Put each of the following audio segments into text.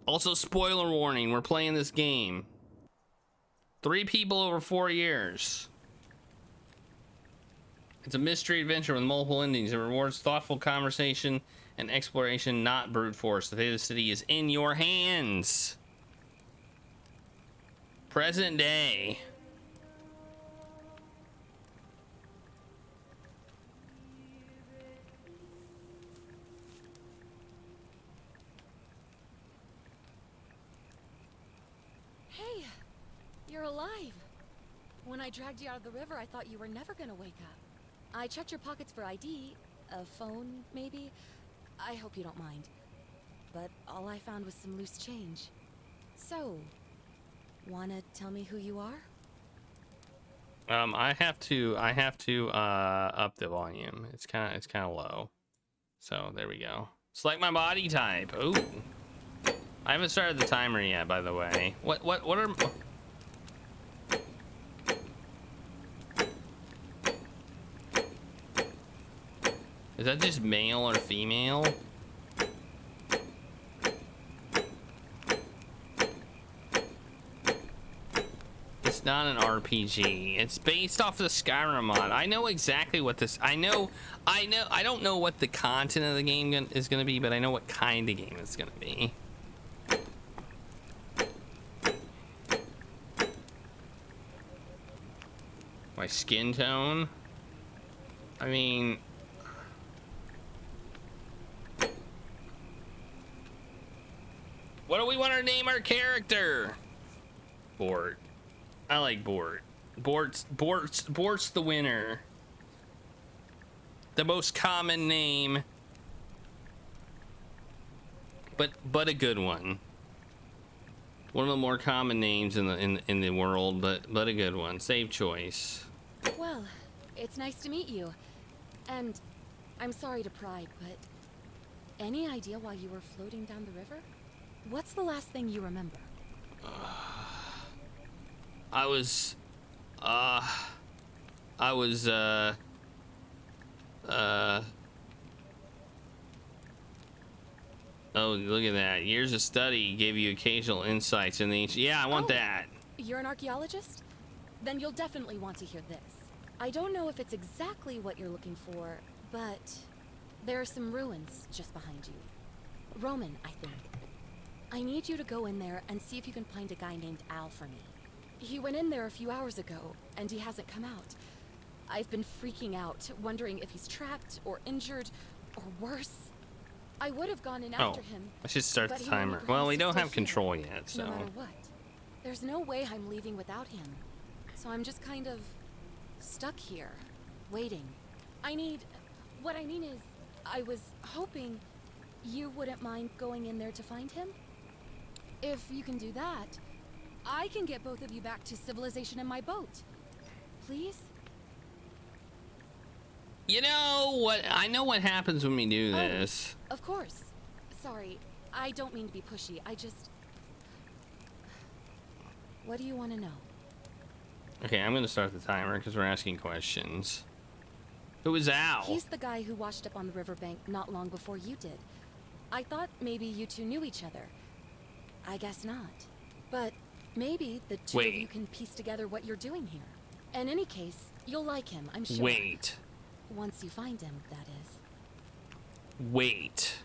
Also, spoiler warning, we're playing this game. 3 people over 4 years. It's a mystery adventure with multiple endings. It rewards thoughtful conversation and exploration, not brute force. The fate of the city is in your hands. Present day. Hey, you're alive. When I dragged you out of the river, I thought you were never gonna wake up. I checked your pockets for ID, a phone, maybe. I hope you don't mind. But all I found was some loose change. So, wanna tell me who you are? I have to up the volume. It's kind of low. So there we go. Select my body type. Ooh. I haven't started the timer yet, by the way. What are... Is that just male or female? It's not an RPG. It's based off of the Skyrim mod. I know exactly what this... I don't know what the content of the game is going to be, but I know what kind of game it's going to be. My skin tone? I mean... What do we want to name our character? Bort. I like Bort. Bort's the winner. The most common name, but a good one. One of the more common names in the world, but a good one. Save choice. Well, it's nice to meet you. And I'm sorry to pry, but any idea why you were floating down the river? What's the last thing you remember? I was oh, look at that. Years of study gave you occasional insights in the ancient... Yeah, I want that. You're an archaeologist? Then you'll definitely want to hear this. I don't know if it's exactly what you're looking for, but there are some ruins just behind you. Roman, I think. I need you to go in there and see if you can find a guy named Al for me. He went in there a few hours ago, and he hasn't come out. I've been freaking out, wondering if he's trapped, or injured, or worse. I would have gone in after him. I should start the timer. Well, we don't have control yet, so... No matter what. There's no way I'm leaving without him. So I'm just kind of stuck here, waiting. What I mean is, I was hoping you wouldn't mind going in there to find him. If you can do that, I can get both of you back to civilization in my boat. Please? You know what? I know what happens when we do this. Oh, of course. Sorry, I don't mean to be pushy. What do you want to know? Okay, I'm going to start the timer because we're asking questions. Who is Al? He's the guy who washed up on the riverbank not long before you did. I thought maybe you two knew each other. I guess not. But maybe the two of you can piece together what you're doing here. In any case, you'll like him, I'm sure. Wait. Once you find him, that is. Wait.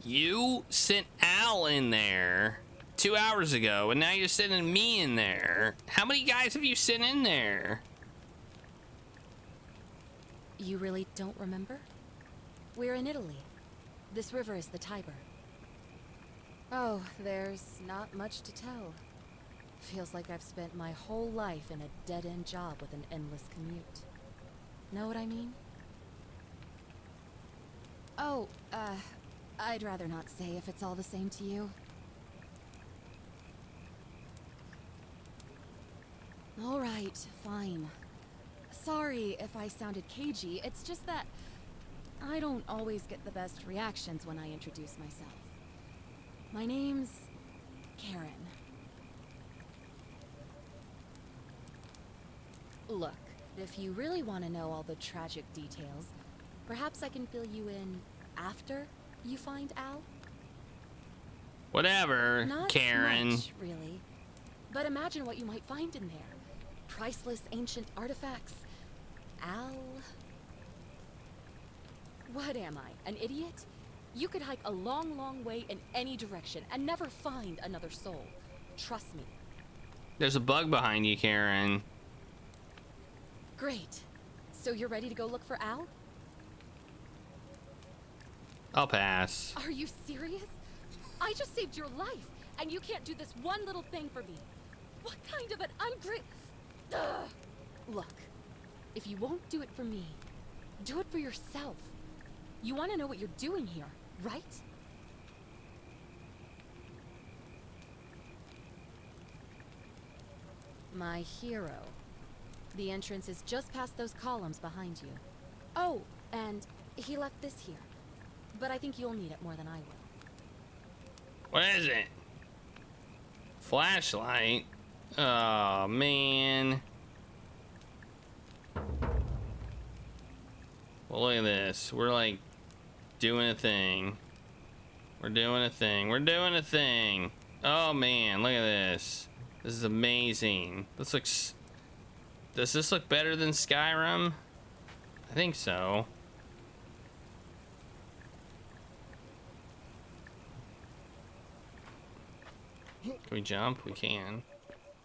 You sent Al in there 2 hours ago, and now you're sending me in there. How many guys have you sent in there? You really don't remember? We're in Italy. This river is the Tiber. Oh, there's not much to tell. Feels like I've spent my whole life in a dead-end job with an endless commute. Know what I mean? Oh, I'd rather not say if it's all the same to you. All right, fine. Sorry if I sounded cagey, it's just that I don't always get the best reactions when I introduce myself. My name's Karen. Look, if you really want to know all the tragic details, perhaps I can fill you in after you find Al? Whatever, Not Karen. much, really. But imagine what you might find in there. Priceless ancient artifacts. Al... What am I, an idiot? You could hike a long, long way in any direction and never find another soul. Trust me. There's a bug behind you, Karen. Great. So you're ready to go look for Al? I'll pass. Are you serious? I just saved your life, and you can't do this one little thing for me. What kind of an Ugh. Look, if you won't do it for me, do it for yourself. You want to know what you're doing here, right? My hero. The entrance is just past those columns behind you. Oh, and he left this here. But I think you'll need it more than I will. What is it? Flashlight? Oh, man. Well, look at this. We're like doing a thing. We're doing a thing. We're doing a thing. Oh, man. Look at this. This is amazing. This looks... Does this look better than Skyrim? I think so. Can we jump? We can.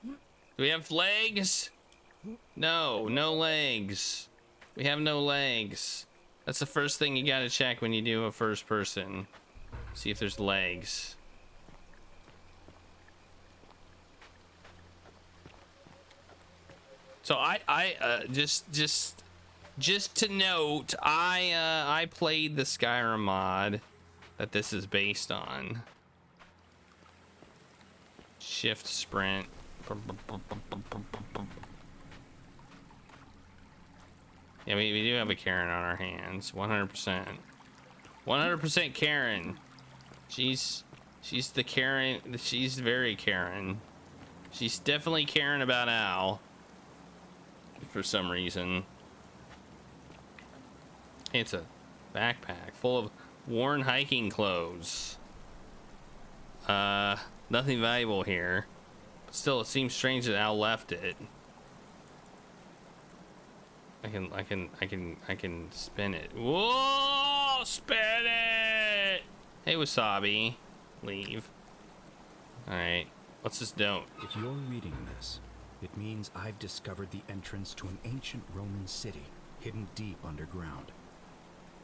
Do we have legs? No, no legs. We have no legs. That's the first thing you gotta check when you do a first person. See if there's legs. So just to note, I played the Skyrim mod that this is based on. Shift sprint. Yeah, we do have a Karen on our hands. 100%. 100% Karen. She's the Karen. She's very Karen. She's definitely Karen about Al. For some reason. It's a backpack full of worn hiking clothes. Nothing valuable here. But still, it seems strange that Al left it. I can spin it. Whoa! Spin it! Hey, Wasabi. Leave. Alright. Let's just don't. If you're reading this, it means I've discovered the entrance to an ancient Roman city hidden deep underground.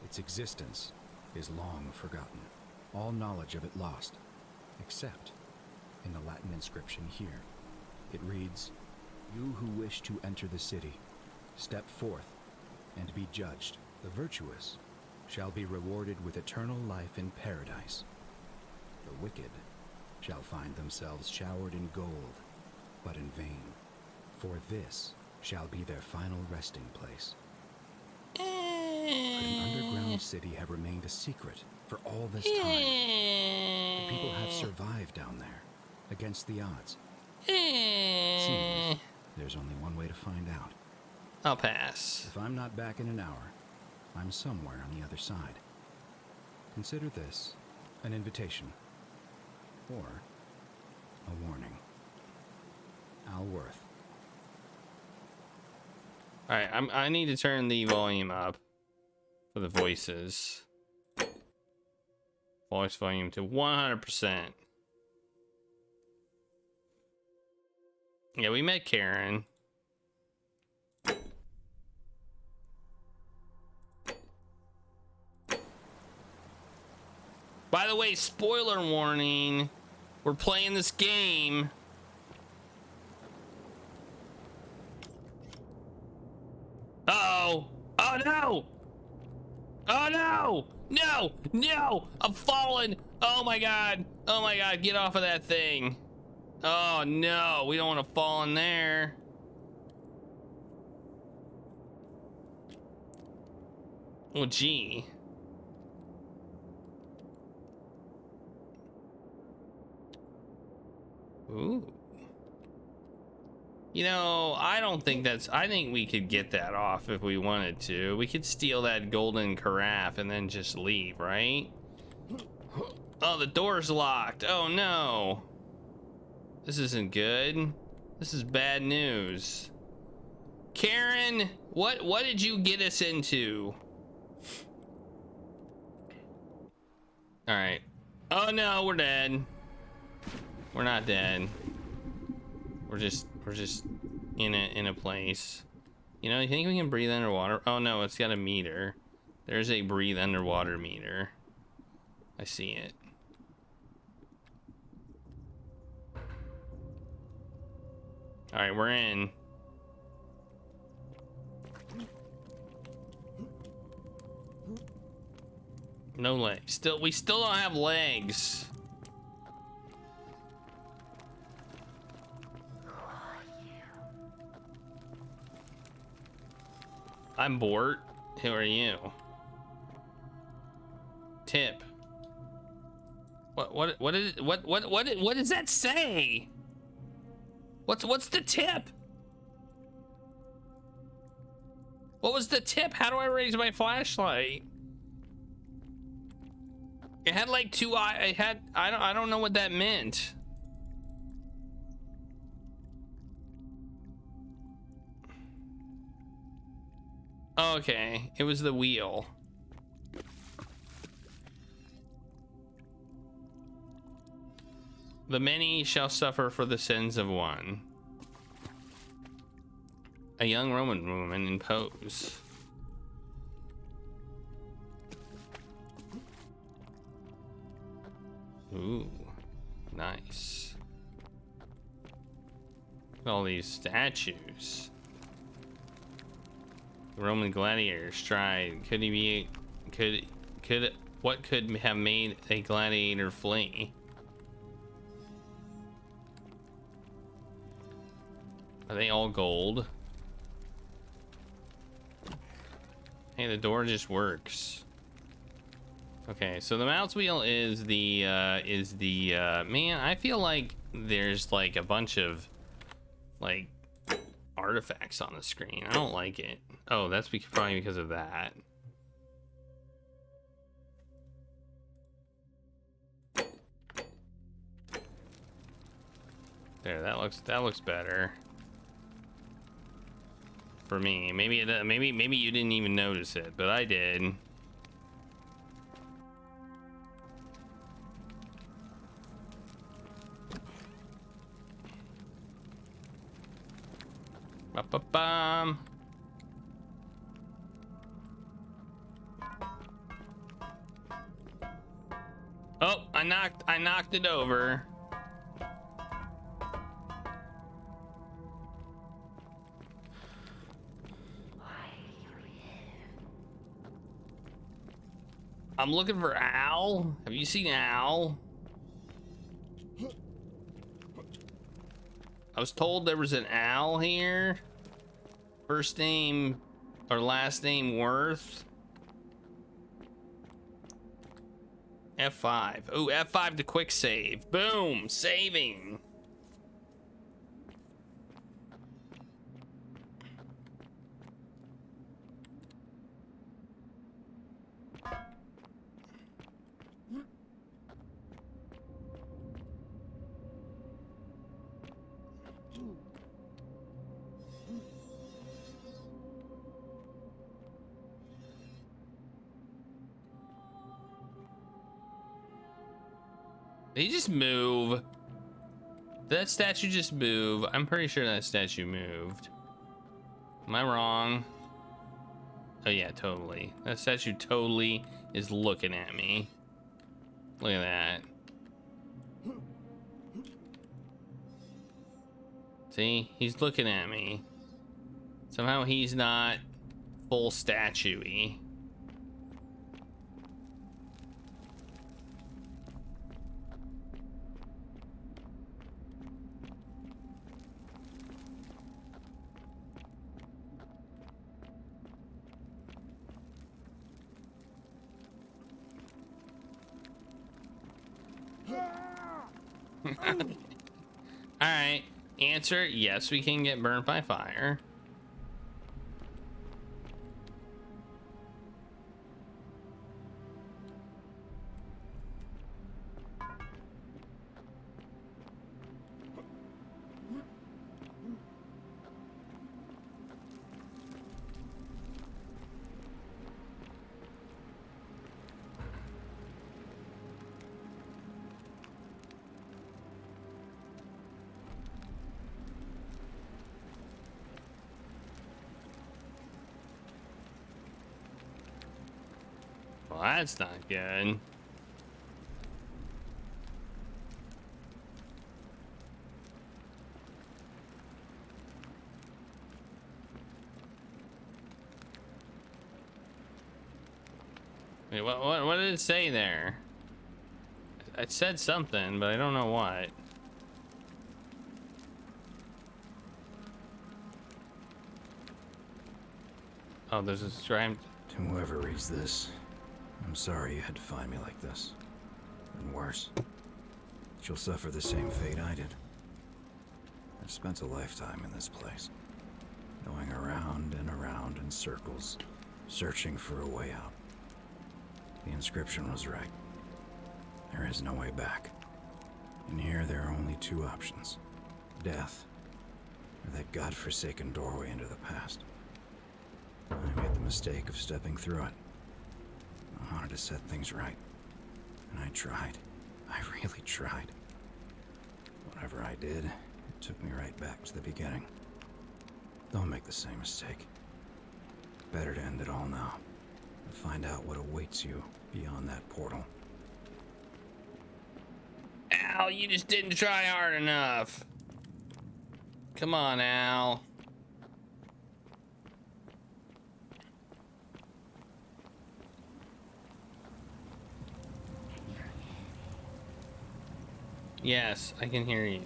Its existence is long forgotten, all knowledge of it lost, except in the Latin inscription here. It reads, "You who wish to enter the city, step forth and be judged. The virtuous shall be rewarded with eternal life in paradise. The wicked shall find themselves showered in gold, but in vain. For this shall be their final resting place." Could an underground city have remained a secret for all this time? Could people have survived down there, against the odds? Seems there's only one way to find out. I'll pass. If I'm not back in an hour, I'm somewhere on the other side. Consider this an invitation, or a warning. Al Worth. All right, I need to turn the volume up for the voices. Voice volume to 100%. Yeah, we met Karen. By the way, spoiler warning. We're playing this game. Uh-oh. Oh, no. Oh, no. No. No. I'm falling. Oh, my God. Oh, my God. Get off of that thing. Oh, no. We don't want to fall in there. Oh, gee. Ooh. You know, I don't think that's... I think we could get that off if we wanted to. We could steal that golden carafe and then just leave, right? Oh, the door's locked. Oh no. This isn't good. This is bad news. Karen, what did you get us into? All right. Oh no, we're dead. We're not dead. We're just in a place. You know, you think we can breathe underwater? Oh no, it's got a meter. There's a breathe underwater meter. I see it. All right, we're in. No legs. We still don't have legs. I'm Bort. Who are you? Tip. What does that say? What's the tip? What was the tip? How do I raise my flashlight? It had like two eye. I don't know what that meant. Okay, it was the wheel. The many shall suffer for the sins of one. A young Roman woman in pose. Ooh, nice. Look at all these statues. Roman gladiator stride. Could he be? What could have made a gladiator flee? Are they all gold? Hey, the door just works. Okay, so the mouse wheel is the man, I feel like there's like a bunch of like artifacts on the screen. I don't like it. Oh, that's probably because of that. There, that looks better. For me, maybe you didn't even notice it, but I did. Ba-ba-bum. Oh, I knocked it over. I'm looking for Al. Have you seen Al? I was told there was an Al here. First name or last name Worth. F5. Oh, F5 to quick save. Boom, saving. Did he just move? Did that statue just move? I'm pretty sure that statue moved. Am I wrong? Oh yeah, totally. That statue totally is looking at me. Look at that. See, he's looking at me. Somehow he's not full statue-y. Alright, answer, yes, we can get burnt by fire. Well, that's not good. Wait, what did it say there? It said something, but I don't know what. Oh, there's a stripe. To whoever reads this, I'm sorry you had to find me like this. And worse, she'll suffer the same fate I did. I've spent a lifetime in this place, going around and around in circles, searching for a way out. The inscription was right. There is no way back. In here, there are only two options: death, or that godforsaken doorway into the past. I made the mistake of stepping through it. I wanted to set things right. And I tried. I really tried. Whatever I did, it took me right back to the beginning. Don't make the same mistake. Better to end it all now and find out what awaits you beyond that portal. Al, you just didn't try hard enough. Come on, Al. Yes, I can hear you.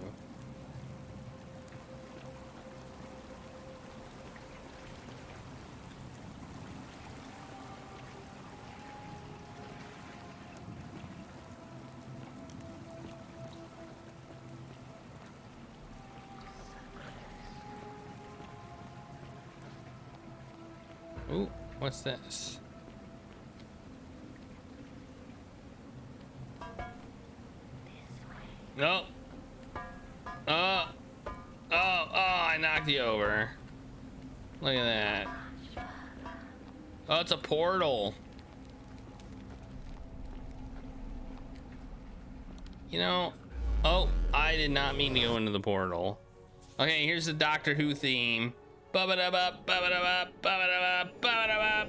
Ooh, what's this? No. I knocked you over. Look at that. Oh, it's a portal. You know, oh, I did not mean to go into the portal. Okay, here's the Doctor Who theme. Ba-ba-da-ba, ba-ba-da-ba, ba-ba-da-ba, ba-ba-da-ba.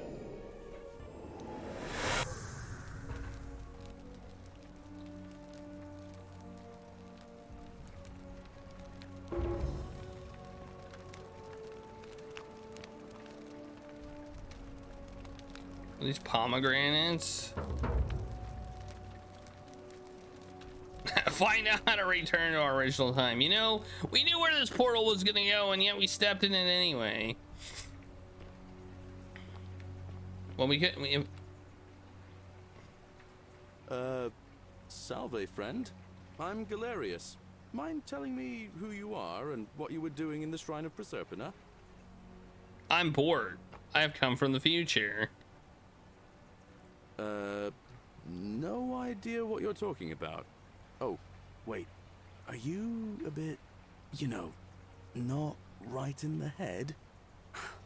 These pomegranates. Find out how to return to our original time. You know, we knew where this portal was gonna go, and yet we stepped in it anyway. Well, we couldn't. Salve, friend. I'm Galerius. Mind telling me who you are and what you were doing in the Shrine of Proserpina? I'm bored. I have come from the future. No idea what you're talking about. Oh, wait. Are you a bit, you know, not right in the head?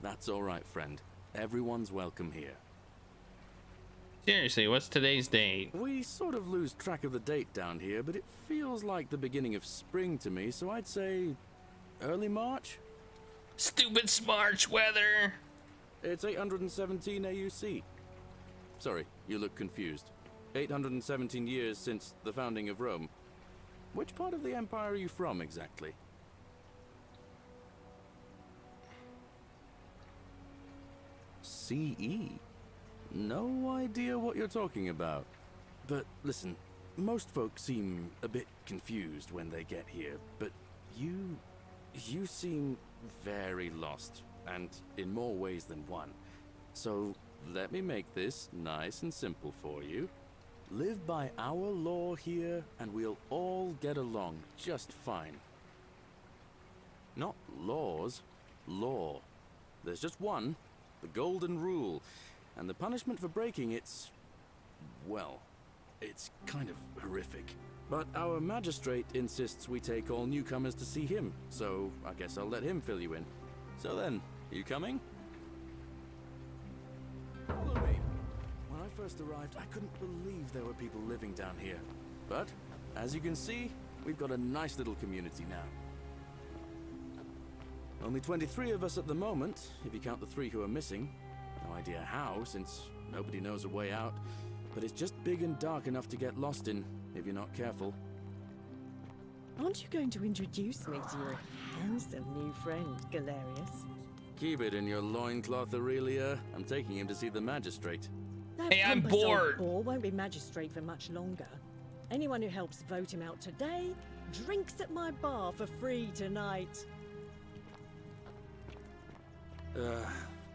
That's all right, friend. Everyone's welcome here. Seriously, what's today's date? We sort of lose track of the date down here, but it feels like the beginning of spring to me, so I'd say early March? Stupid March weather. It's 817 AUC. Sorry, you look confused. 817 years since the founding of Rome. Which part of the Empire are you from, exactly? CE? No idea what you're talking about. But listen, most folks seem a bit confused when they get here, but you seem very lost, and in more ways than one. So let me make this nice and simple for you. Live by our law here, and we'll all get along just fine. Not laws, law. There's just one, the golden rule, and the punishment for breaking it's, well, it's kind of horrific. But our magistrate insists we take all newcomers to see him, so I guess I'll let him fill you in. So then, you coming? Follow me. When I first arrived, I couldn't believe there were people living down here. But, as you can see, we've got a nice little community now. Only 23 of us at the moment, if you count the 3 who are missing. No idea how, since Nobody knows a way out, but it's just big and dark enough to get lost in if you're not careful. Aren't you going to introduce me to your handsome new friend, Galerius? Keep it in your loincloth, Aurelia. I'm taking him to see the magistrate. That Hey, I'm pompous old bored. boar won't be magistrate for much longer. Anyone who helps vote him out today drinks at my bar for free tonight.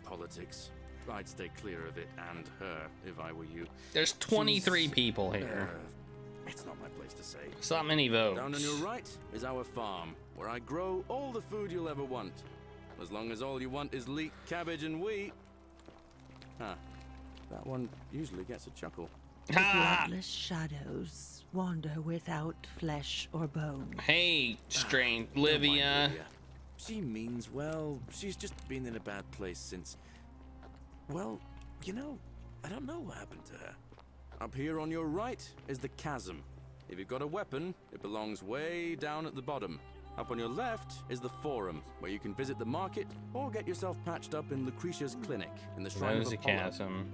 Politics. I'd stay clear of it and her if I were you. There's 23 people here. It's not my place to say. It's not many votes. Down on your right is our farm, where I grow all the food you'll ever want. As long as all you want is leek, cabbage, and wheat. Huh. That one usually gets a chuckle. Ha! Bloodless shadows wander without flesh or bone. Hey, strange Don't mind Livia. Lydia. She means well. She's just been in a bad place since... Well, you know, I don't know what happened to her. Up here on your right is the chasm. If you've got a weapon, it belongs way down at the bottom. Up on your left is the forum, where you can visit the market or get yourself patched up in Lucretia's clinic in the Shrine There's of a Apollo. chasm.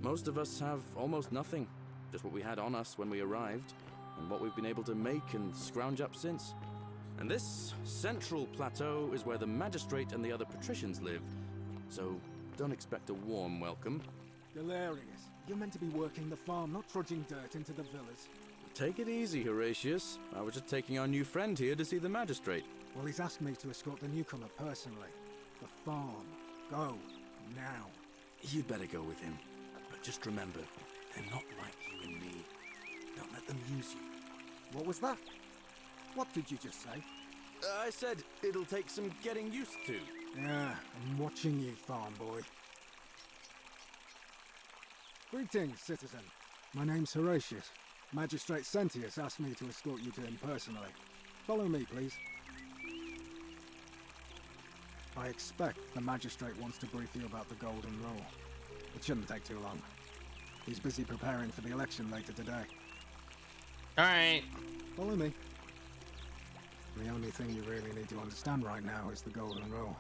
Most of us have almost nothing, just what we had on us when we arrived, and what we've been able to make and scrounge up since. And this central plateau is where the magistrate and the other patricians live, so don't expect a warm welcome. Galerius, you're meant to be working the farm, not trudging dirt into the villas. Take it easy, Horatius. I was just taking our new friend here to see the magistrate. Well, he's asked me to escort the newcomer personally. The farm. Go. Now. You'd better go with him. But just remember, they're not like you and me. Don't let them use you. What was that? What did you just say? I said it'll take some getting used to. Yeah, I'm watching you, farm boy. Greetings, citizen. My name's Horatius. Magistrate Sentius asked me to escort you to him personally. Follow me, please. I expect the magistrate wants to brief you about the Golden Rule. It shouldn't take too long. He's busy preparing for the election later today. Alright. Follow me. The only thing you really need to understand right now is the Golden Rule.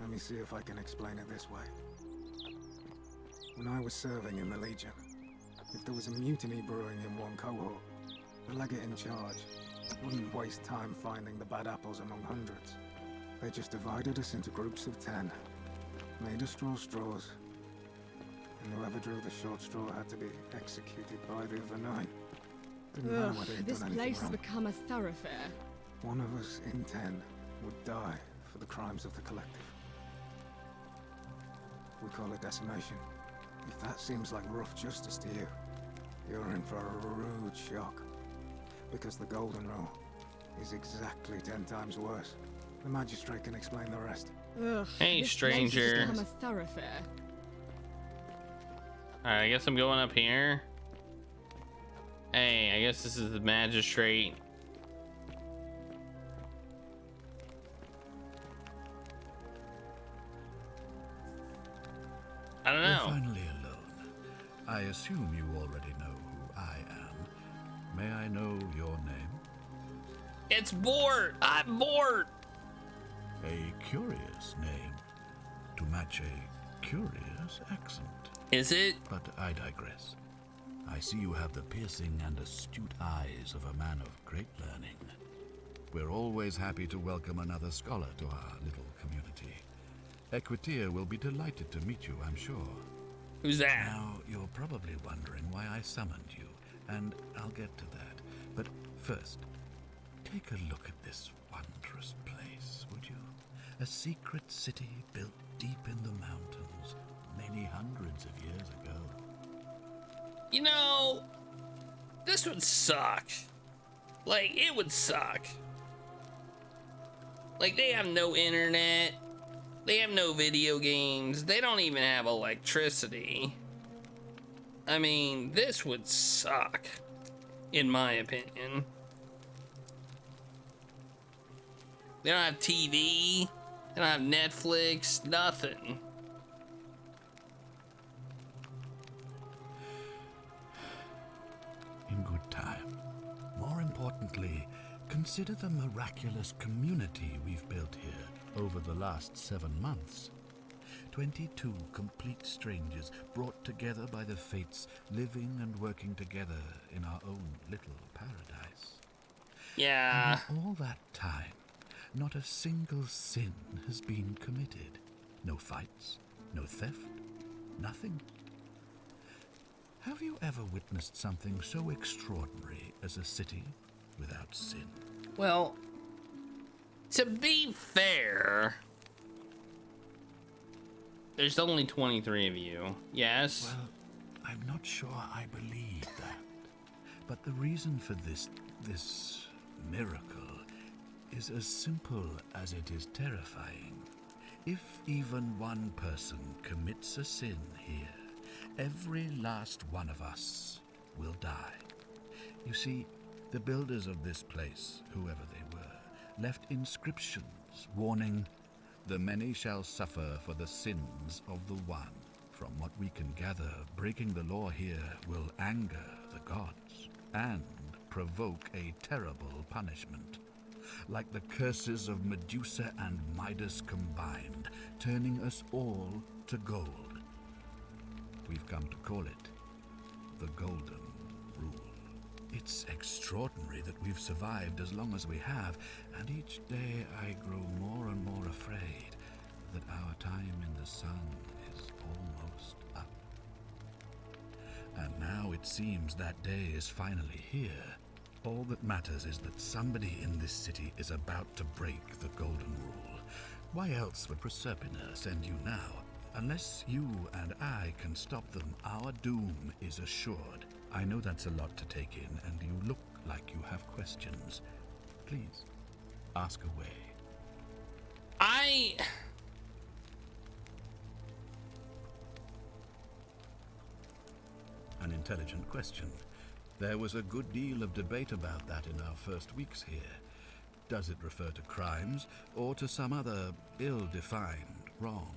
Let me see if I can explain it this way. When I was serving in the Legion, if there was a mutiny brewing in one cohort, the legate in charge wouldn't waste time finding the bad apples among hundreds. They just divided us into groups of 10, made us draw straws, and whoever drew the short straw had to be executed by the other 9. Didn't know whether he'd This done anything place has wrong. become a thoroughfare. One of us in 10 would die for the crimes of the collective. We call it decimation. If that seems like rough justice to you, you're in for a rude shock. Because the Golden Rule is exactly 10 times worse. The magistrate can explain the rest. Ugh, Hey, this stranger. place has become a thoroughfare. Alright, I guess I'm going up here. Hey, I guess this is the magistrate. I don't We're know. finally alone. I assume you already know who I am. May I know your name? It's Bort. I'm Bort. A curious name to match a curious accent. Is it? But I digress. I see you have the piercing and astute eyes of a man of great learning. We're always happy to welcome another scholar to our little community. Equitia will be delighted to meet you, I'm sure. Who's that? Now, you're probably wondering why I summoned you, and I'll get to that. But first, take a look at this wondrous place, would you? A secret city built deep in the mountains many hundreds of years ago. You know, this would suck. Like, it would suck. Like, they have no internet. They have no video games. They don't even have electricity. I mean, this would suck, in my opinion. They don't have TV. They don't have Netflix. Nothing. In good time. More importantly, consider the miraculous community we've built here over the last 7 months. 22 complete strangers brought together by the fates, living and working together in our own little paradise. Yeah. And in all that time, not a single sin has been committed. No fights, no theft, nothing. Have you ever witnessed something so extraordinary as a city without sin? Well, to be fair, there's only 23 of you. Yes? Well, I'm not sure I believe that. But the reason for this miracle is as simple as it is terrifying. If even one person commits a sin here, every last one of us will die. You see, the builders of this place, whoever they were, left inscriptions warning, "The many shall suffer for the sins of the one." From what we can gather, breaking the law here will anger the gods and provoke a terrible punishment. Like the curses of Medusa and Midas combined, turning us all to gold. We've come to call it the Golden Rule. It's extraordinary that we've survived as long as we have, and each day I grow more and more afraid that our time in the sun is almost up. And now it seems that day is finally here. All that matters is that somebody in this city is about to break the Golden Rule. Why else would Proserpina send you now? Unless you and I can stop them, our doom is assured. I know that's a lot to take in, and you look like you have questions. Please, ask away. An intelligent question. There was a good deal of debate about that in our first weeks here. Does it refer to crimes or to some other ill-defined wrong?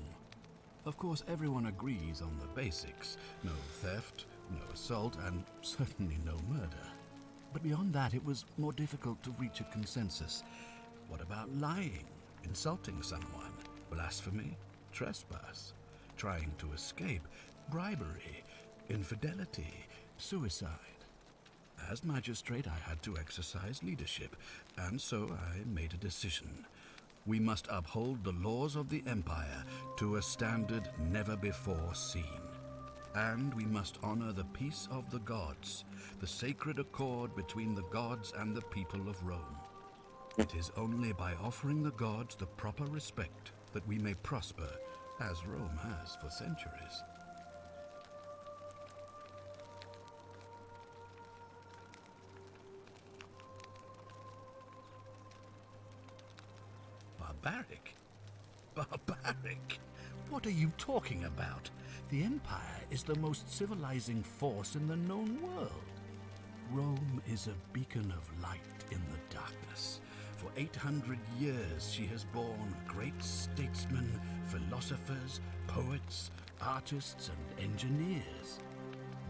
Of course, everyone agrees on the basics. No theft, no assault, and certainly no murder. But beyond that, it was more difficult to reach a consensus. What about lying, insulting someone, blasphemy, trespass, trying to escape, bribery, infidelity, suicide? As magistrate, I had to exercise leadership, and so I made a decision. We must uphold the laws of the Empire to a standard never before seen. And we must honor the peace of the gods, the sacred accord between the gods and the people of Rome. It is only by offering the gods the proper respect that we may prosper, as Rome has for centuries. Barbaric? Barbaric? What are you talking about? The Empire is the most civilizing force in the known world. Rome is a beacon of light in the darkness. For 800 years she has borne great statesmen, philosophers, poets, artists, and engineers.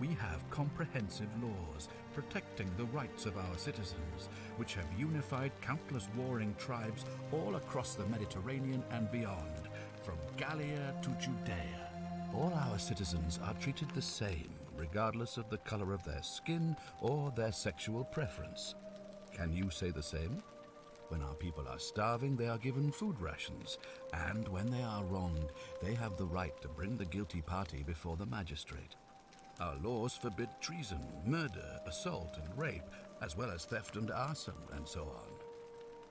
We have comprehensive laws protecting the rights of our citizens, which have unified countless warring tribes all across the Mediterranean and beyond, from Gallia to Judea. All our citizens are treated the same, regardless of the color of their skin or their sexual preference. Can you say the same? When our people are starving, they are given food rations, and when they are wronged, they have the right to bring the guilty party before the magistrate. Our laws forbid treason, murder, assault, and rape, as well as theft and arson, and so on.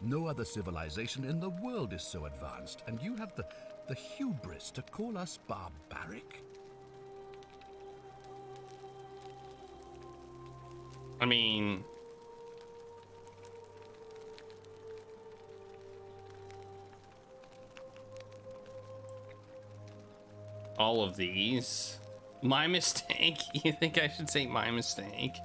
No other civilization in the world is so advanced, and you have the hubris to call us barbaric? I mean, all of these. My mistake? You think I should say my mistake?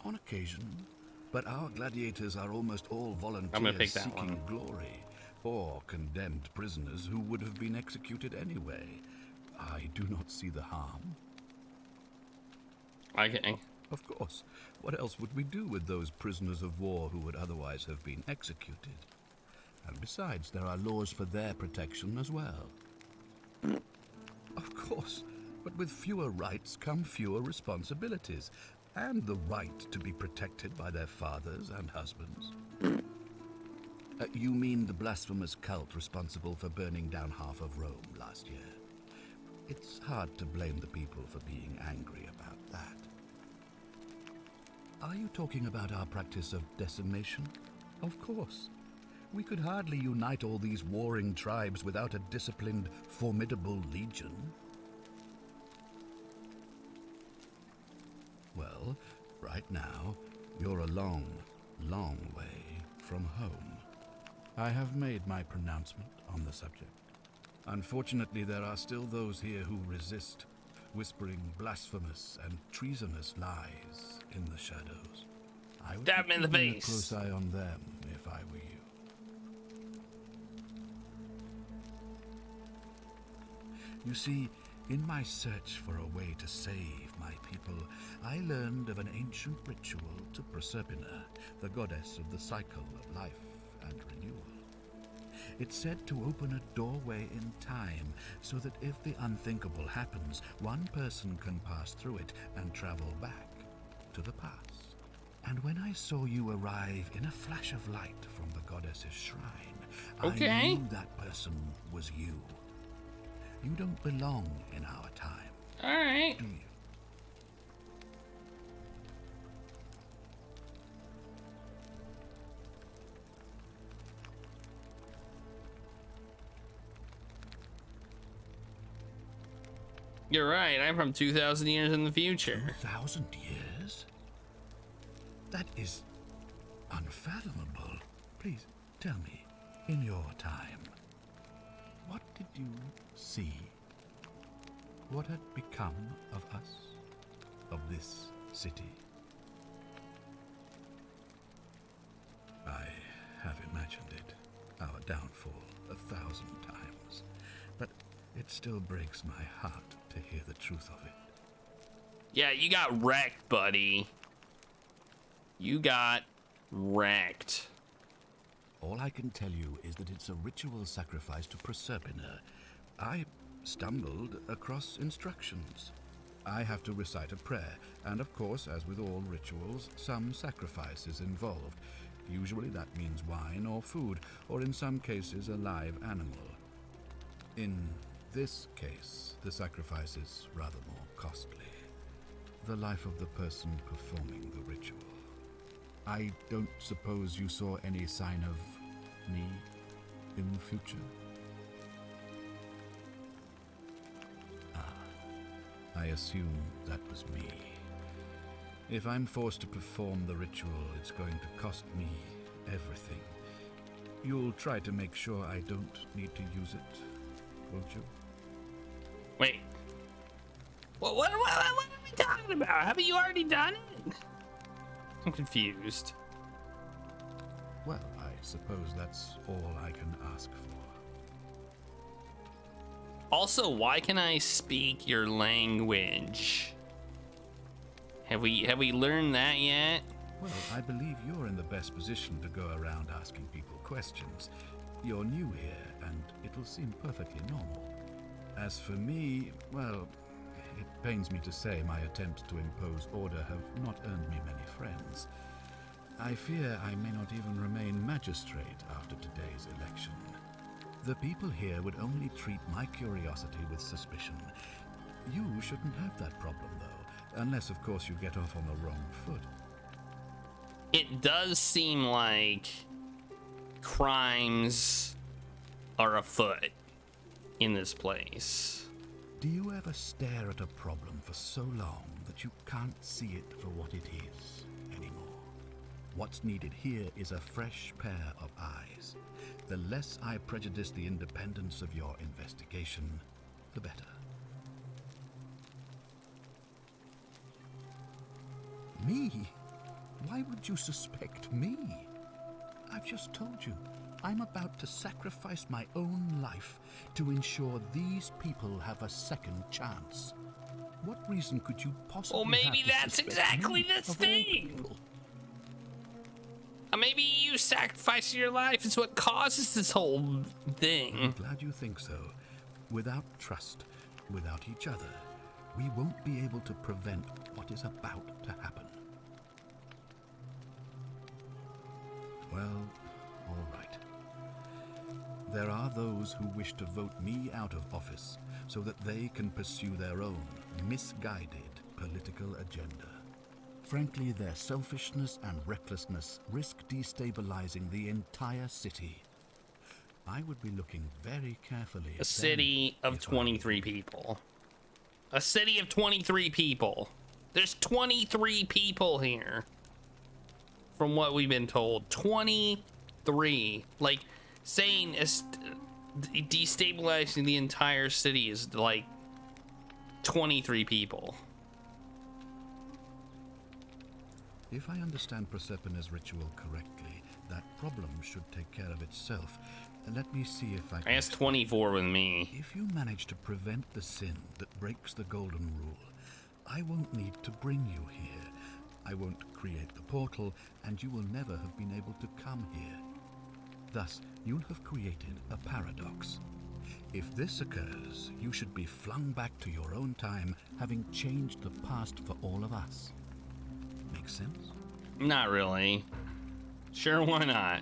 On occasion, but our gladiators are almost all I'm gonna pick volunteers that seeking one. glory, or condemned prisoners who would have been executed anyway. I do not see the harm. Okay. Of course. What else would we do with those prisoners of war who would otherwise have been executed? And besides, there are laws for their protection as well. Of course, but with fewer rights come fewer responsibilities, and the right to be protected by their fathers and husbands. You mean the blasphemous cult responsible for burning down half of Rome last year? It's hard to blame the people for being angry about that. Are you talking about our practice of decimation? Of course. We could hardly unite all these warring tribes without a disciplined, formidable legion. Well, right now, you're a long, long way from home. I have made my pronouncement on the subject. Unfortunately, there are still those here who resist, whispering blasphemous and treasonous lies in the shadows. I would Stab him in the keep face. a close eye on them if I were you. You see, in my search for a way to save my people, I learned of an ancient ritual to Proserpina, the goddess of the cycle of life and renewal. It's said to open a doorway in time, so that if the unthinkable happens, one person can pass through it and travel back to the past. And when I saw you arrive in a flash of light from the goddess's shrine, I knew that person was you. You don't belong in our time. All right. Do you? You're right. I'm from 2,000 years in the future. 2,000 years? That is unfathomable. Please tell me, in your time, what did you see? What had become of us? Of this city? I have imagined it, our downfall, 1,000 times. But it still breaks my heart to hear the truth of it. Yeah, you got wrecked, buddy. You got wrecked. All I can tell you is that it's a ritual sacrifice to Proserpina. I stumbled across instructions. I have to recite a prayer, and of course, as with all rituals, some sacrifice is involved. Usually that means wine or food, or in some cases a live animal. In this case, the sacrifice is rather more costly. The life of the person performing the ritual. I don't suppose you saw any sign of me in the future? I assume that was me. If I'm forced to perform the ritual, it's going to cost me everything. You'll try to make sure I don't need to use it, won't you? Wait. What are we talking about? Haven't you already done it? I'm confused. Well, I suppose that's all I can ask for. Also, why can I speak your language? Have we learned that yet? Well, I believe you're in the best position to go around asking people questions. You're new here, and it'll seem perfectly normal. As for me, well, it pains me to say my attempts to impose order have not earned me many friends. I fear I may not even remain magistrate after today's election. The people here would only treat my curiosity with suspicion. You shouldn't have that problem, though, unless, of course, you get off on the wrong foot. It does seem like crimes are afoot in this place. Do you ever stare at a problem for so long that you can't see it for what it is anymore? What's needed here is a fresh pair of eyes. The less I prejudice the independence of your investigation, the better. Me? Why would you suspect me? I've just told you, I'm about to sacrifice my own life to ensure these people have a second chance. What reason could you possibly Well, maybe have to that's suspect exactly me the of all thing. people? Maybe you sacrificing your life is what causes this whole I'm thing. glad you think so. Without trust, without each other, we won't be able to prevent what is about to happen. Well, all right. There are those who wish to vote me out of office so that they can pursue their own misguided political agenda. Frankly, their selfishness and recklessness risk destabilizing the entire city. I would be looking very carefully at A city them of if I were 23 you. people. A city of 23 people. There's 23 people here. From what we've been told. 23. Like, saying destabilizing the entire city is like 23 people. If I understand Prosperna's ritual correctly, that problem should take care of itself. Let me see if I can... I guess 24 with me. If you manage to prevent the sin that breaks the golden rule, I won't need to bring you here. I won't create the portal, and you will never have been able to come here. Thus, you'll have created a paradox. If this occurs, you should be flung back to your own time, having changed the past for all of us. Makes sense? Not really. Sure, why not?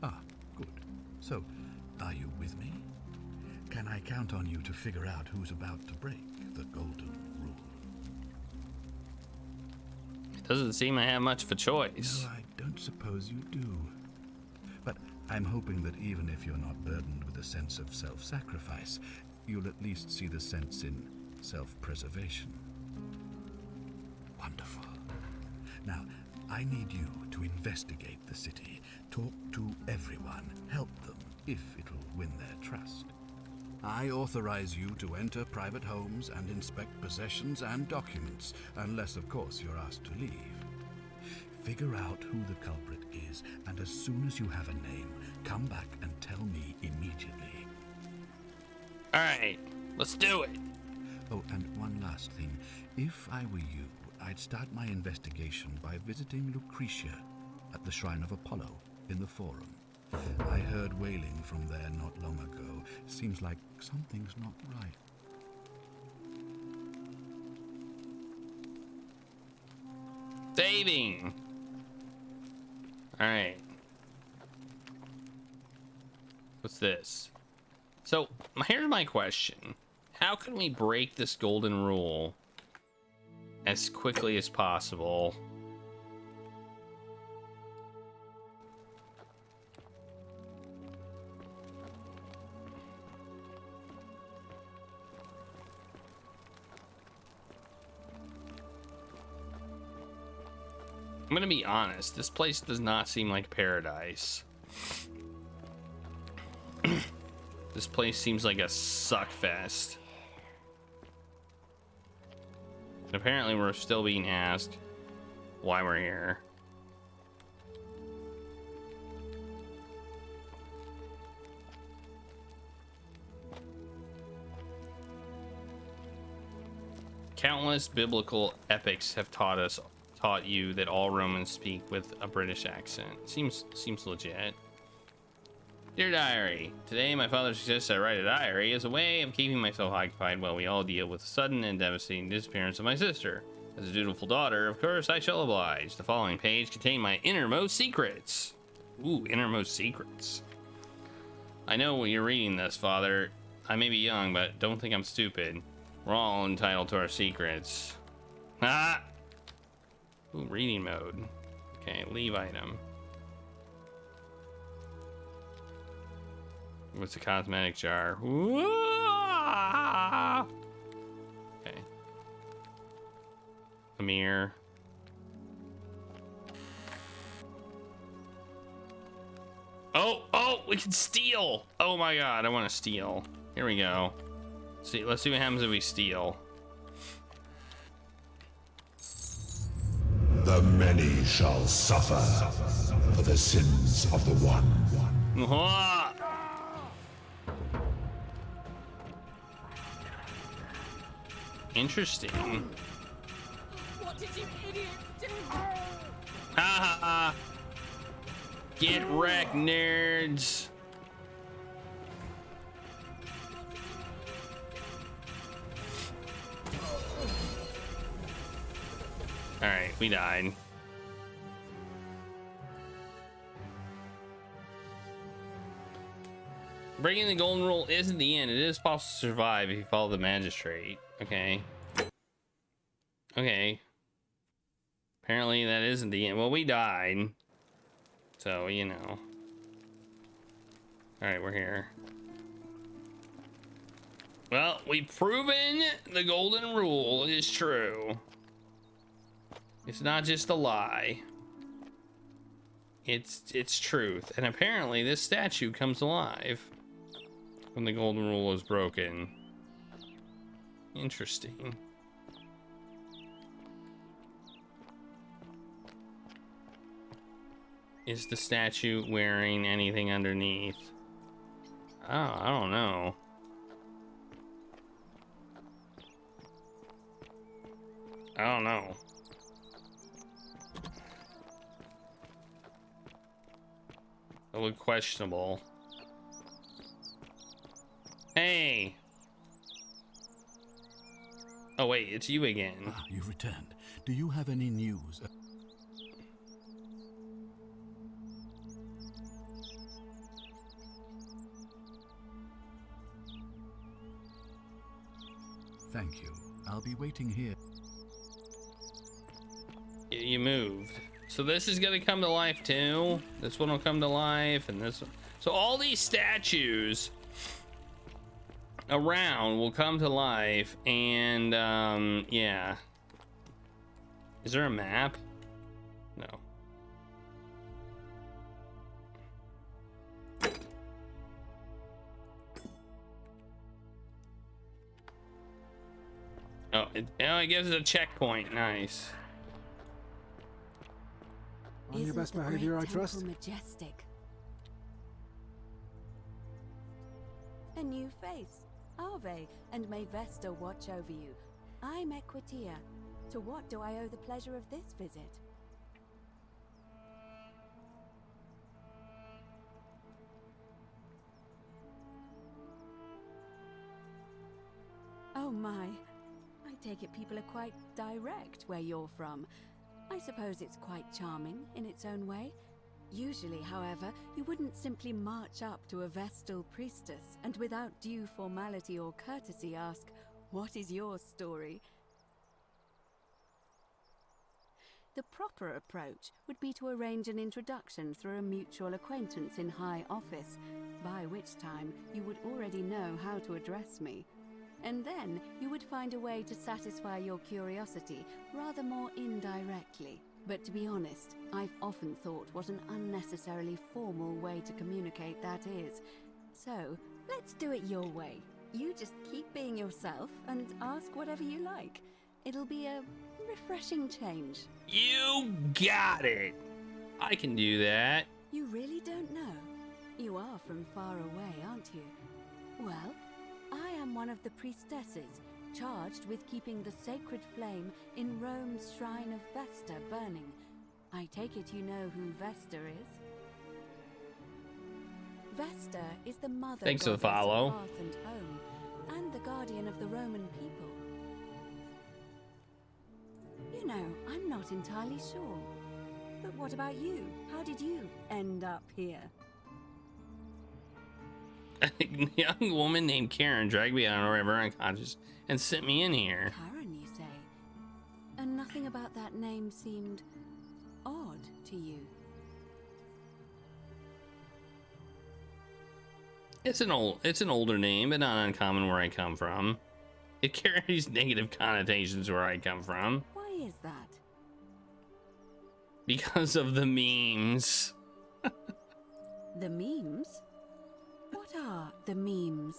Ah, good. So, are you with me? Can I count on you to figure out who's about to break the golden rule? Doesn't seem I have much of a choice. No, I don't suppose you do. But I'm hoping that even if you're not burdened with a sense of self-sacrifice, you'll at least see the sense in self-preservation. Wonderful. Now, I need you to investigate the city, talk to everyone, help them, if it'll win their trust. I authorize you to enter private homes and inspect possessions and documents, unless, of course, you're asked to leave. Figure out who the culprit is, and as soon as you have a name, come back and tell me immediately. All right, let's do it. Oh, and one last thing. If I were you, I'd start my investigation by visiting Lucretia at the Shrine of Apollo in the Forum. I heard wailing from there not long ago. Seems like something's not right. Saving. All right. What's this? So, here's my question. How can we break this golden rule as quickly as possible? I'm gonna be honest, this place does not seem like paradise. This place seems like a suck fest. And apparently we're still being asked why we're here. Countless biblical epics have taught you that all Romans speak with a British accent. Seems legit. Dear Diary, today my father suggests I write a diary as a way of keeping myself occupied while we all deal with the sudden and devastating disappearance of my sister. As a dutiful daughter, of course, I shall oblige. The following page contains my innermost secrets. Ooh, innermost secrets. I know you're reading this, Father. I may be young, but don't think I'm stupid. We're all entitled to our secrets. Ah! Ooh, reading mode. Okay, leave item. What's a cosmetic jar? Okay. A mirror. Oh, we can steal. Oh my god, I want to steal. Here we go. Let's see what happens if we steal. The many shall suffer for the sins of the one. Interesting. What did you idiots do? Ha ha ha. Get wrecked, nerds. Alright, we died. Breaking the golden rule isn't the end. It is possible to survive if you follow the magistrate. Okay. Okay. Apparently that isn't the end. Well, we died. So, you know. Alright, we're here. Well, we've proven the golden rule is true. It's not just a lie. It's truth. And apparently this statue comes alive when the golden rule is broken. Interesting. Is the statue wearing anything underneath? Oh, I don't know. I don't know. It looked questionable. Hey! Oh wait, it's you again. Ah, you've returned. Do you have any news? Thank you. I'll be waiting here. You moved. So this is gonna come to life too. This one will come to life, and this one. So all these statues around will come to life, and yeah. Is there a map? No. Oh, it gives it a checkpoint. Nice. On your best behavior, I trust. Majestic. A new face, Ave, and may Vesta watch over you. I'm Equitia. To what do I owe the pleasure of this visit? Oh my. I take it people are quite direct where you're from. I suppose it's quite charming in its own way. Usually, however, you wouldn't simply march up to a Vestal priestess and without due formality or courtesy ask, "What is your story?" The proper approach would be to arrange an introduction through a mutual acquaintance in high office, by which time you would already know how to address me. And then you would find a way to satisfy your curiosity rather more indirectly. But to be honest, I've often thought what an unnecessarily formal way to communicate that is. So, let's do it your way. You just keep being yourself and ask whatever you like. It'll be a refreshing change. You got it. I can do that. You really don't know? You are from far away, aren't you? Well, I am one of the priestesses, charged with keeping the sacred flame in Rome's shrine of Vesta burning. I take it you know who Vesta is? Vesta is the mother Thanks for the goddess follow. of hearth and home, and the guardian of the Roman people. You know, I'm not entirely sure. But what about you? How did you end up here? A young woman named Karen dragged me out on a river unconscious and sent me in here. Karen, you say? And nothing about that name seemed odd to you? It's an older name, but not uncommon where I come from. It carries negative connotations where I come from. Why is that? Because of the memes. The memes? What are the memes?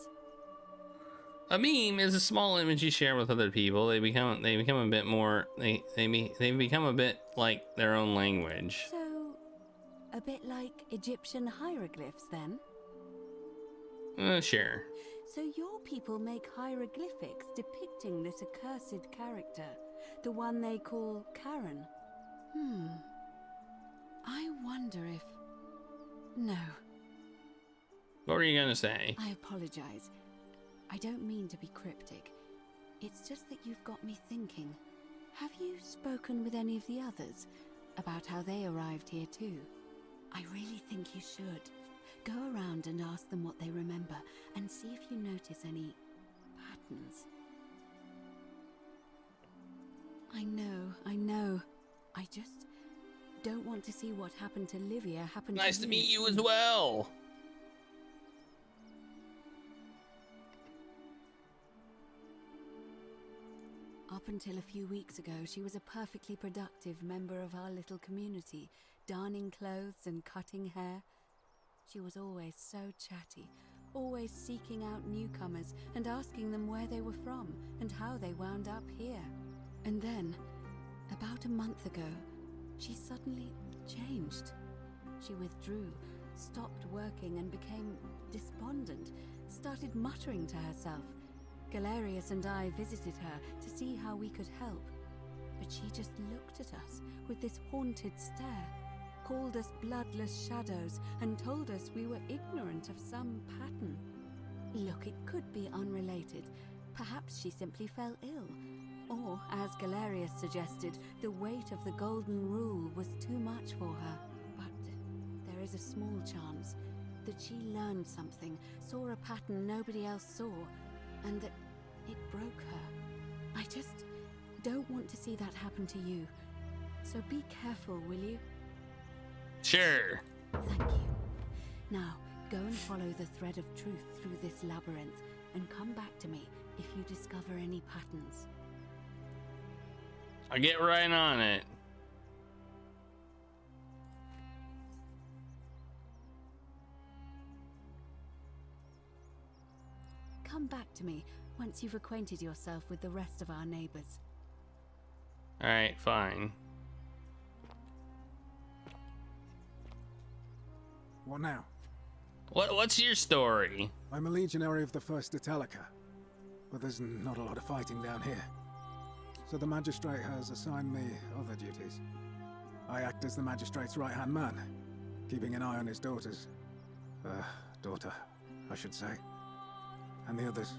A meme is a small image you share with other people. They become a bit more. They become a bit like their own language. So, a bit like Egyptian hieroglyphs, then? Sure. So your people make hieroglyphics depicting this accursed character, the one they call Karen. I wonder if... No. What were you gonna say? I apologize. I don't mean to be cryptic. It's just that you've got me thinking. Have you spoken with any of the others about how they arrived here too? I really think you should. Go around and ask them what they remember and see if you notice any patterns. I know. I just don't want to see what happened to Livia happen to you. Nice to meet you as well. Up until a few weeks ago, she was a perfectly productive member of our little community, darning clothes and cutting hair. She was always so chatty, always seeking out newcomers and asking them where they were from and how they wound up here. And then, about a month ago, she suddenly changed. She withdrew, stopped working and became despondent, started muttering to herself. Galerius and I visited her to see how we could help, but she just looked at us with this haunted stare, called us bloodless shadows, and told us we were ignorant of some pattern. Look, it could be unrelated. Perhaps she simply fell ill. Or, as Galerius suggested, the weight of the Golden Rule was too much for her. But there is a small chance that she learned something, saw a pattern nobody else saw, and that it broke her. I just don't want to see that happen to you. So be careful, will you? Sure. Thank you. Now, go and follow the thread of truth through this labyrinth, and come back to me if you discover any patterns. I'll get right on it. Come back to me once you've acquainted yourself with the rest of our neighbors. Alright, fine. What now? What's your story? I'm a legionary of the 1st Italica, but there's not a lot of fighting down here. So the magistrate has assigned me other duties. I act as the magistrate's right-hand man, keeping an eye on his daughters. Daughter, I should say. And the others.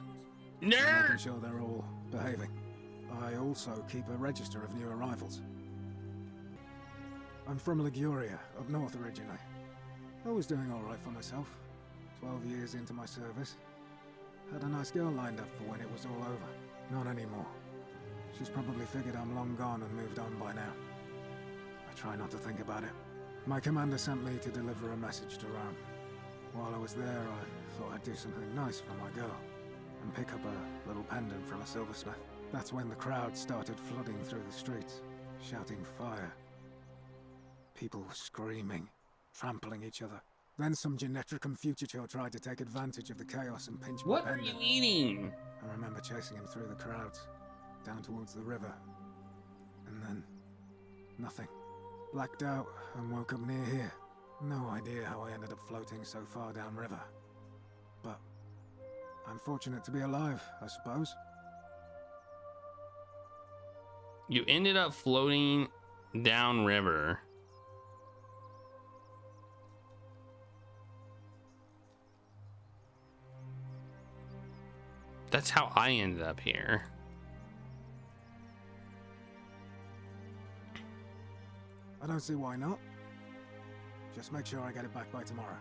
Nerd! Making sure they're all behaving. I also keep a register of new arrivals. I'm from Liguria, up north originally. I was doing alright for myself. 12 years into my service. Had a nice girl lined up for when it was all over. Not anymore. She's probably figured I'm long gone and moved on by now. I try not to think about it. My commander sent me to deliver a message to Rome. While I was there, I thought I'd do something nice for my girl and pick up a little pendant from a silversmith. That's when the crowd started flooding through the streets, shouting fire. People screaming, trampling each other. Then some Genetricum fugitor tried to take advantage of the chaos and pinch my What are pendant. you eating? I remember chasing him through the crowds, down towards the river. And then, nothing. Blacked out and woke up near here. No idea how I ended up floating so far downriver. But I'm fortunate to be alive, I suppose. You ended up floating downriver. That's how I ended up here. I don't see why not. Just make sure I get it back by tomorrow.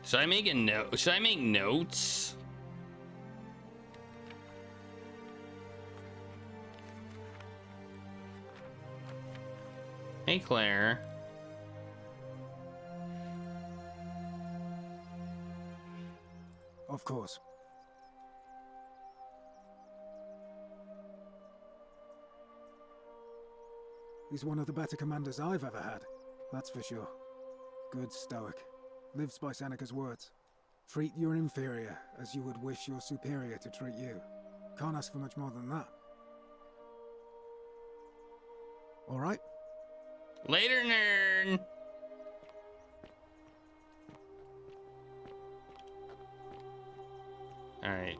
Should I make a note? Should I make notes? Hey, Claire. Of course. He's one of the better commanders I've ever had, that's for sure. Good stoic. Lives by Seneca's words. Treat your inferior as you would wish your superior to treat you. Can't ask for much more than that. Alright? Later, nerd. All right.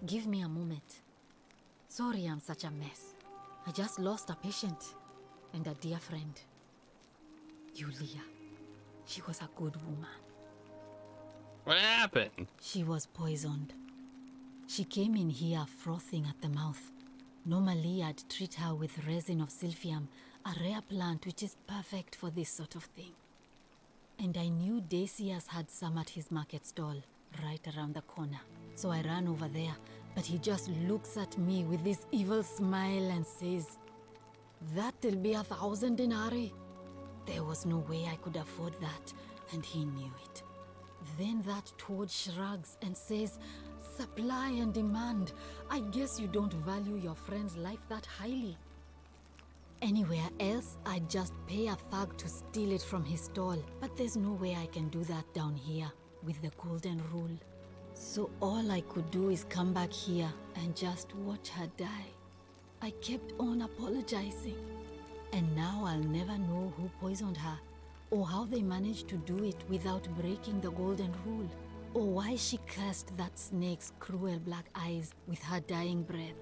Give me a moment. Sorry I'm such a mess. I just lost a patient and a dear friend. Yulia. She was a good woman. What happened? She was poisoned. She came in here frothing at the mouth. Normally I'd treat her with resin of silphium, a rare plant which is perfect for this sort of thing. And I knew Decius had some at his market stall, right around the corner. So I ran over there, but he just looks at me with this evil smile and says, "That'll be 1,000 denarii." There was no way I could afford that, and he knew it. Then that toad shrugs and says, "Supply and demand. I guess you don't value your friend's life that highly." Anywhere else, I'd just pay a thug to steal it from his stall, but there's no way I can do that down here with the golden rule. So all I could do is come back here and just watch her die. I kept on apologizing. And now I'll never know who poisoned her, or how they managed to do it without breaking the golden rule, or why she cursed that snake's cruel black eyes with her dying breath.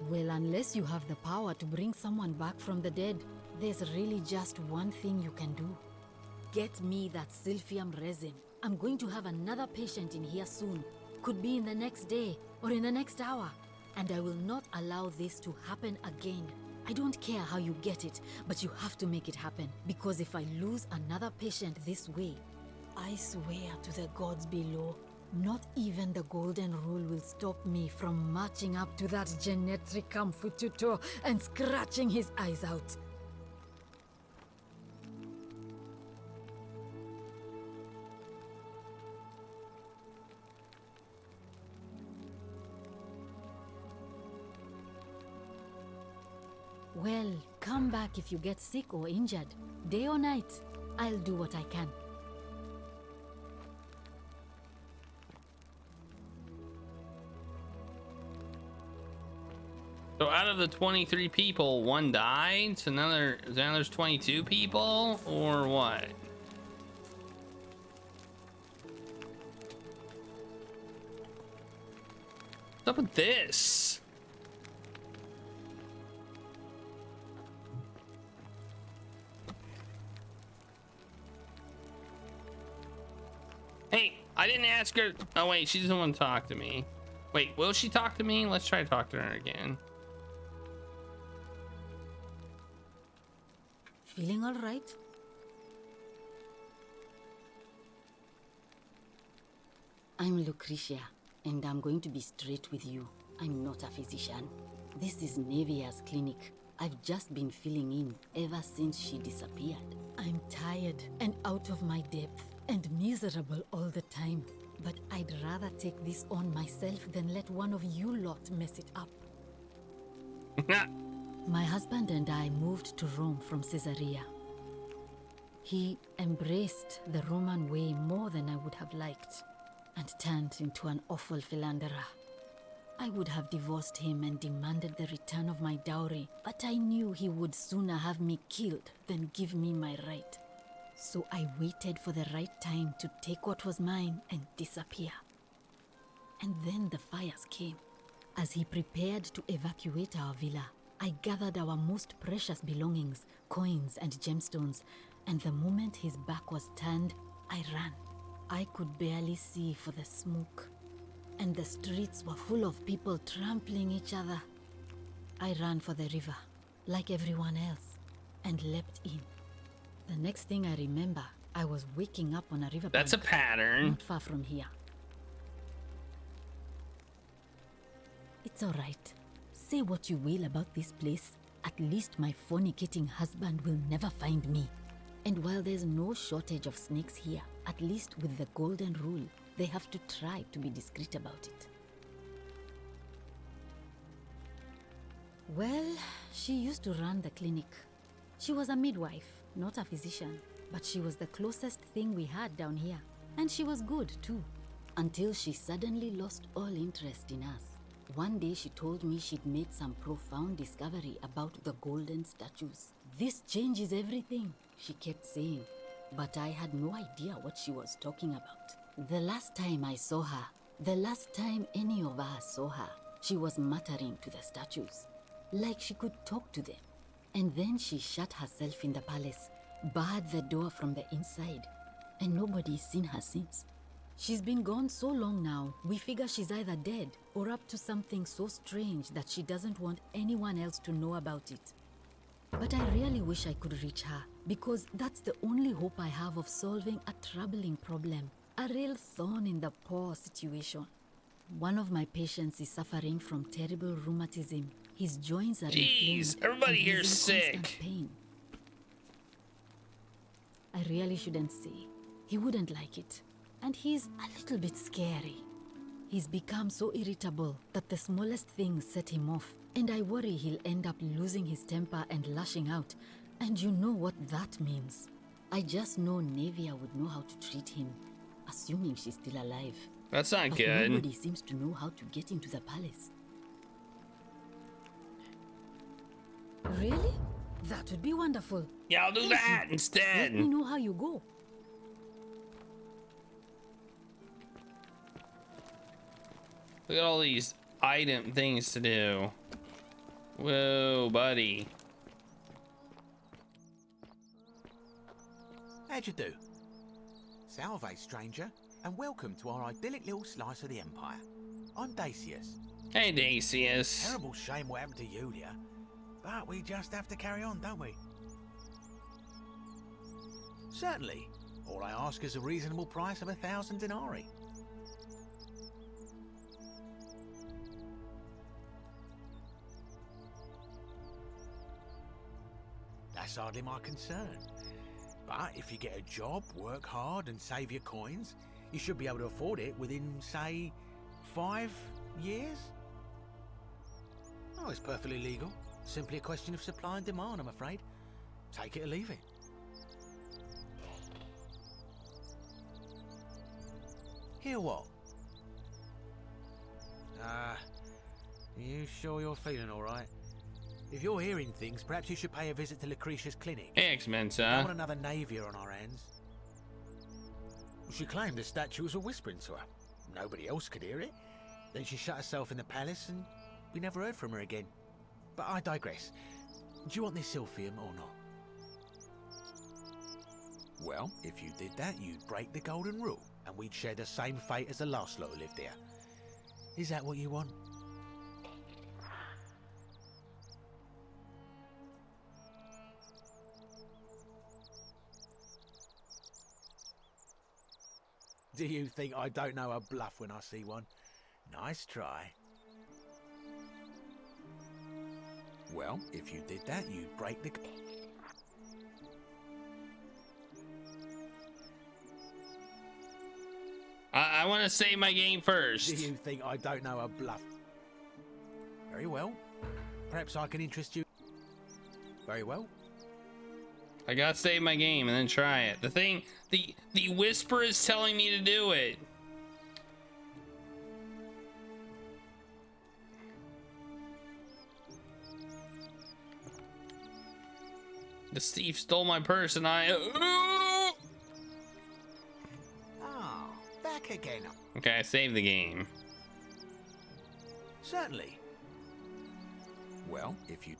Well, unless you have the power to bring someone back from the dead, there's really just one thing you can do. Get me that silphium resin. I'm going to have another patient in here soon. Could be in the next day or in the next hour. And I will not allow this to happen again. I don't care how you get it, but you have to make it happen. Because if I lose another patient this way, I swear to the gods below, not even the golden rule will stop me from marching up to that Genetricum Fututo and scratching his eyes out. Well, come back if you get sick or injured. Day or night, I'll do what I can. So out of the 23 people, one died? So now there's 22 people? Or what? What's up with this? Hey, I didn't ask her. Oh wait, she doesn't want to talk to me. Wait, will she talk to me? Let's try to talk to her again. Feeling all right? I'm Lucretia, and I'm going to be straight with you. I'm not a physician. This is Nevia's clinic. I've just been filling in ever since she disappeared. I'm tired and out of my depth and miserable all the time. But I'd rather take this on myself than let one of you lot mess it up. My husband and I moved to Rome from Caesarea. He embraced the Roman way more than I would have liked and turned into an awful philanderer. I would have divorced him and demanded the return of my dowry, but I knew he would sooner have me killed than give me my right. So I waited for the right time to take what was mine and disappear. And then the fires came. As he prepared to evacuate our villa, I gathered our most precious belongings, coins and gemstones, and the moment his back was turned, I ran. I could barely see for the smoke, and the streets were full of people trampling each other. I ran for the river, like everyone else, and leapt in. The next thing I remember, I was waking up on a river. That's a pattern. Not far from here. It's all right. Say what you will about this place. At least my fornicating husband will never find me. And while there's no shortage of snakes here, at least with the golden rule, they have to try to be discreet about it. Well, she used to run the clinic. She was a midwife, not a physician, but she was the closest thing we had down here. And she was good too, until she suddenly lost all interest in us. One day she told me she'd made some profound discovery about the golden statues. This changes everything, she kept saying, but I had no idea what she was talking about. The last time I saw her, the last time any of us saw her, she was muttering to the statues, like she could talk to them. And then she shut herself in the palace, barred the door from the inside, and nobody's seen her since. She's been gone so long now, we figure she's either dead or up to something so strange that she doesn't want anyone else to know about it. But I really wish I could reach her, because that's the only hope I have of solving a troubling problem, a real thorn in the paw situation. One of my patients is suffering from terrible rheumatism. His joints are inflamed. Everybody and he's here's in constant sick. pain. I really shouldn't say. He wouldn't like it. And he's a little bit scary. He's become so irritable that the smallest things set him off. And I worry he'll end up losing his temper and lashing out. And you know what that means. I just know Navia would know how to treat him, assuming she's still alive. That's not But good. nobody seems to know how to get into the palace. Really? That would be wonderful. Yeah, I'll do Thank that you. instead. Let me know how you go. Look at all these item things to do. Whoa, buddy. How'd you do? Salve, stranger, and welcome to our idyllic little slice of the Empire. I'm Dacius. Hey, Dacius. Terrible shame what happened to Yulia, but we just have to carry on, don't we? Certainly. All I ask is a reasonable price of 1,000 denarii. That's hardly my concern. But if you get a job, work hard and save your coins, you should be able to afford it within, say, 5 years? Oh, it's perfectly legal. Simply a question of supply and demand, I'm afraid. Take it or leave it. Hear what? You sure you're feeling all right? If you're hearing things, perhaps you should pay a visit to Lucretia's clinic. Hey, X-Mensa. Don't want another Navia on our hands. She claimed the statues were whispering to her. Nobody else could hear it. Then she shut herself in the palace and we never heard from her again. But I digress. Do you want this Silphium or not? Well, if you did that, you'd break the golden rule and we'd share the same fate as the last lot who lived here. Is that what you want? Do you think I don't know a bluff when I see one? Nice try. Well, if you did that, you'd break the... I want to save my game first. Do you think I don't know a bluff? Very well. Perhaps I can interest you. Very well. I gotta save my game and then try it. The whisper is telling me to do it. The thief stole my purse and Ah, back again. Okay, I saved the game. Certainly. Well, if you...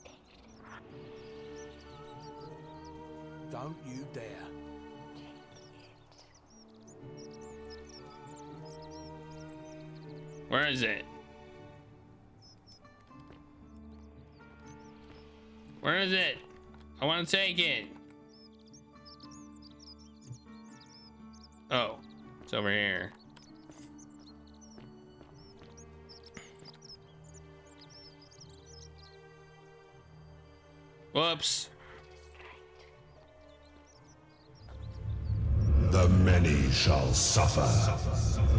Don't you dare. Where is it? Where is it? I want to take it. Oh, it's over here. Whoops. The many shall suffer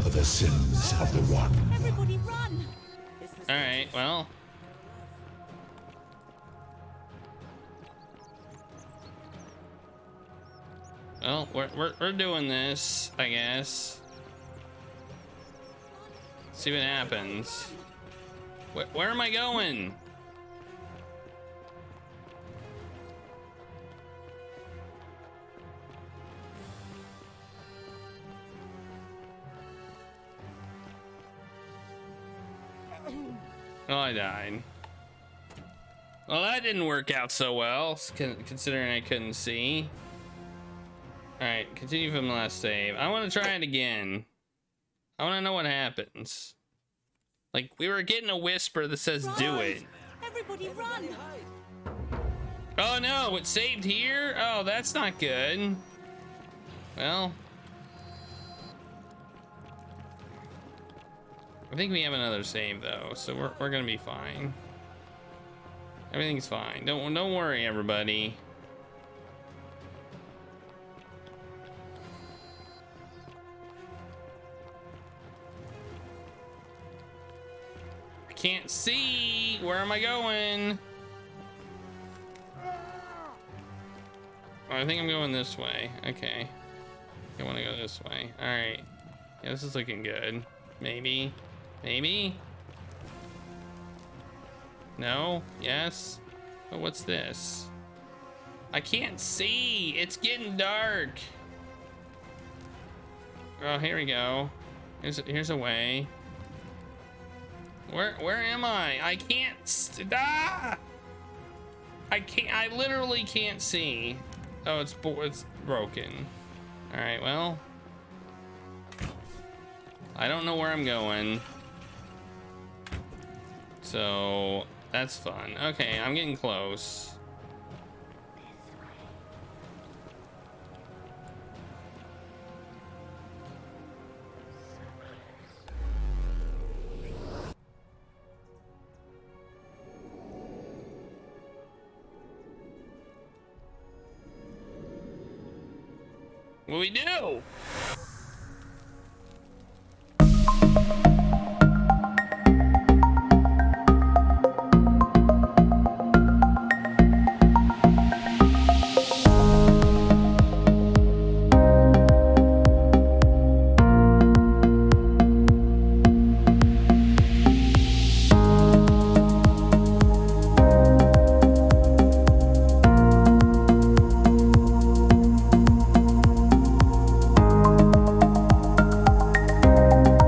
for the sins of the one. Everybody run! All right, well. Well, we're doing this, I guess. See what happens. Where am I going? Oh, I died. Well, that didn't work out so well, considering I couldn't see. Alright, continue from the last save. I want to try it again. I want to know what happens. Like, we were getting a whisper that says do it. Everybody run! Oh no, it saved here? Oh, that's not good. Well, I think we have another save though, so we're gonna be fine. Everything's fine. Don't worry, everybody. I can't see. Where am I going? Oh, I think I'm going this way. Okay. I want to go this way. All right. Yeah, this is looking good. Maybe. Maybe. No. Yes. Oh, what's this? I can't see. It's getting dark. Oh, here we go. Here's a way. Where am I? I can't. Ah! I literally can't see. Oh, it's broken. All right, well, I don't know where I'm going, so that's fun. Okay, I'm getting close. What do we do?